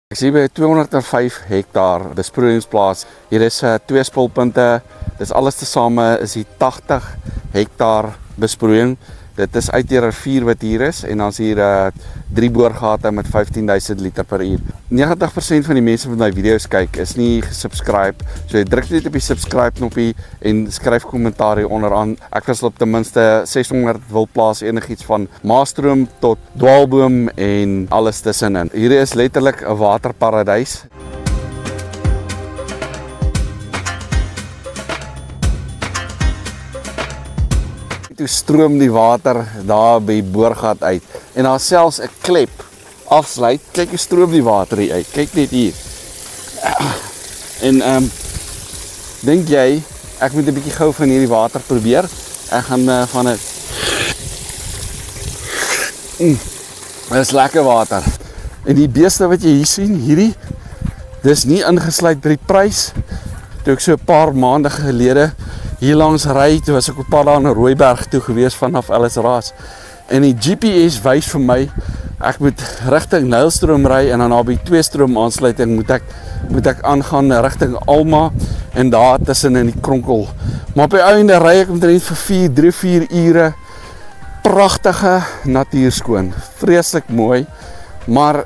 Ek sien by 205 hektaar besproeiingsplaas. Hier is 2 spulpunte. Dis alles tesame is die 80 hektaar besproeiing. Dit is uit die rivier wat hier is en dan is hier 3 boorgate met 15.000 liter per uur. 90% van die mense wat my video's kyk is nie gesubscribe. So jy druk net op die subscribe knoppie en skryf kommentaar hier onderaan. Ek wil op ten minste 600 wildplaas enigiets van maastroom tot dwaalboom en alles tussenin. Hier is letterlik 'n waterparadys. Toe stroom die water daar by die boorgat uit en daar selfs 'n klep afsluit. Kyk hoe stroom die water hier uit. Kyk net hier. En dink jy ek moet 'n bietjie gou van hierdie water probeer? Ek gaan van 'n Dit is lekker water. En die beeste wat jy hier sien, hierdie dis nie ingesluit by die prys. Toe ek so 'n paar maande gelede hier langs ry, toe was ek op pad daar na Rooiberg toe gewees vanaf Ellisraas. En die GPS wys vir my, ek moet rigting Nylstroom ry en dan na by 2 stroom aansluiting moet ek aangaan rigting Alma en daar tussen in die kronkel. Maar op die einde ry ek omtrent vir 3-4 ure. Pragtige natuurskoon, vreeslik mooi. Maar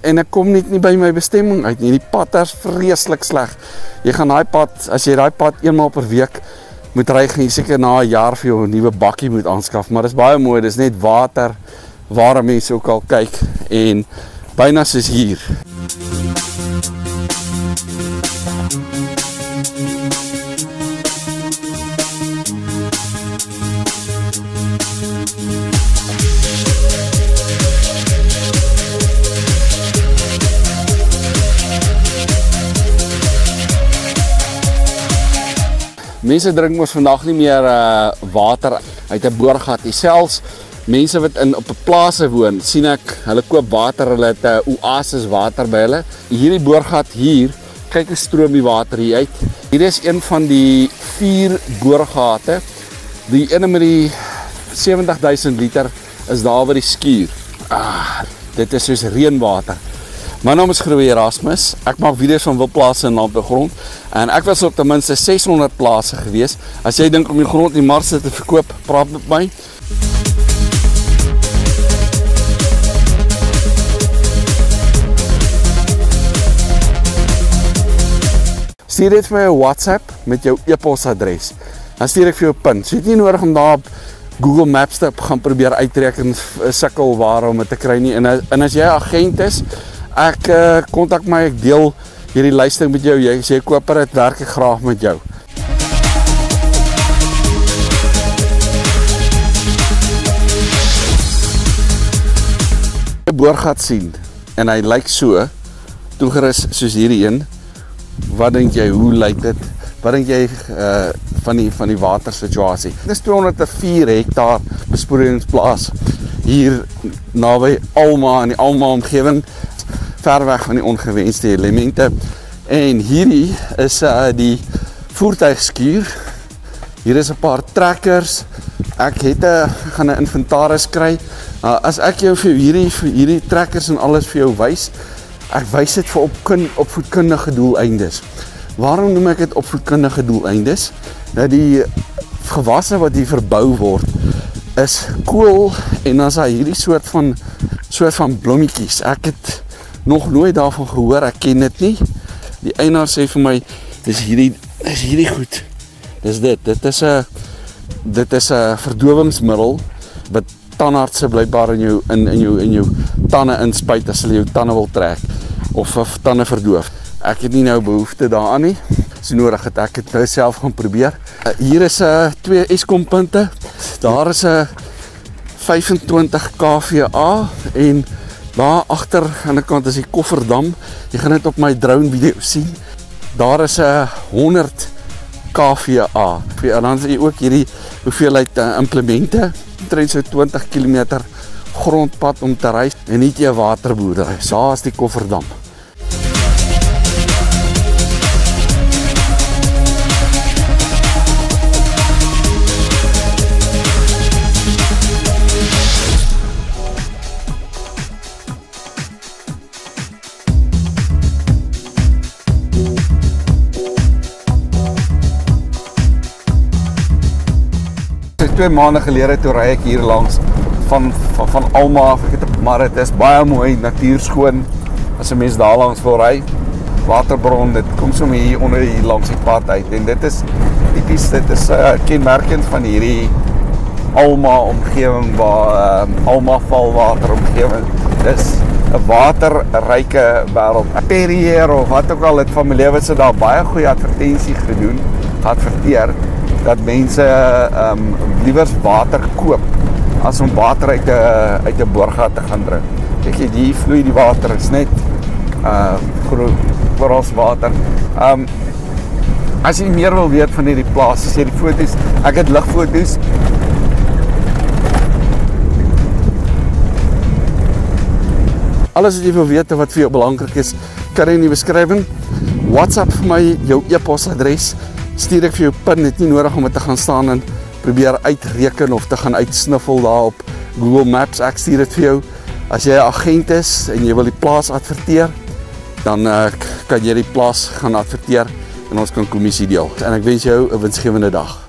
en ek kom net nie by my bestemming uit nie. Die pad is vreeslik sleg. Jy gaan daai pad, as jy daai pad eenmaal per week moet ry, gaan jy seker na 'n jaar vir jou 'n nuwe bakkie moet aanskaf. Maar dis baie mooi, dis net water waar mense ook al kyk en byna soos hier. Mense drink mos vandag nie meer water uit 'n boorgat nie. Selfs mense wat op 'n plase woon, sien ek, hulle koop water, hulle het 'n oasis water by hulle. Hierdie boorgat hier, kyk hoe stroom die water hier uit. Hier is een van die 4 boorgate. Die ene met die 70.000 liter is daar by die skuur. Dit is soos reënwater. My naam is Groei Erasmus. Ek maak video's van wildplase en landbougrond en ek was op ten minste 600 plase gewees. As jy dink om die grond in die markte te verkoop, praat met my. Stuur dit vir my 'n WhatsApp met jou e-posadres. Dan stuur ek vir jou 'n pin. So jy het nie nodig om daar op Google Maps te gaan probeer uitreken sukkel waarom dit te kry nie. En as jy 'n agent is, ek kontak my, ek deel hierdie lysting met jou. Jy sê koper, dit werk ek graag met jou. Jy boorgat sien en hy lyk so toegerus soos hierdie een. Wat dink jy, hoe lyk dit? Wat dink jy van die watersituasie? Dit is 204 hektaar besproeiingsplaas hier naby Alma in die Alma omgewing. Ver weg van die ongewenste elemente. En hierdie is die voertuigskuur. Hier is 'n paar trekkers. Ek gaan 'n inventaris kry. As ek jou vir hierdie trekkers en alles vir jou wys, ek wys dit vir opvoedkundige doeleindes. Waarom noem ek dit opvoedkundige doeleindes? Nou die gewasse wat hier verbou word is kool en dan is daar hierdie soort van blommetjies. Ek het nog nooit daarvan gehoor, ek ken dit nie. Die eienaar sê vir my, dis hierdie goed. Dis dit. Dit is 'n verdowingsmiddel wat tandartse blykbaar in jou tande inspuit as hulle jou tande wil trek of tande verdoof. Ek het nie nou behoefte daaraan nie. So nodig het ek dit nou self gaan probeer. Hier is 2 Eskom punte. Daar is 'n 25 kVA en daar agter aan die kant is die kofferdam. Jy gaan dit op my drone video sien. Daar is 'n 100 kVA. En dan sien jy ook hierdie hoeveelheid implemente. Omtrent so 20 km grondpad om te ry en nie 'n waterboerdery. Daar is die kofferdam. 2 maande gelede toe ry ek hier langs van Alma af, maar dit is baie mooi, natuurskoon, as 'n mens daar langs wil ry, waterbron, dit kom sommer hier onder hier langs die pad uit, en dit is typies, dit is kenmerkend van hierdie Alma omgewing, waar Alma valwater omgewing, dis 'n waterryke wêreld. Perrier of wat ook al, het van my lewe se daar baie goeie advertensie geadverteer, dat mense liewers water koop, as om water uit 'n boorgat te gaan drink. Kyk jy, hier vloei die water, is net gros water. As jy meer wil weet van hierdie plaas, as jy die foto's, ek het ligfoto's, alles wat jy wil weet wat vir jou belangrik is, kan jy in die beskrywing. WhatsApp vir my jou e-posadres, stuur ek vir jou pin, dit nie nodig om dit te gaan staan en probeer uitreken of te gaan uitsniffel daar op Google Maps, ek stuur dit vir jou. As jy 'n agent is en jy wil die plaas adverteer, dan kan jy die plaas gaan adverteer en ons kan kommissie deel. En ek wens jou 'n winsgewende dag.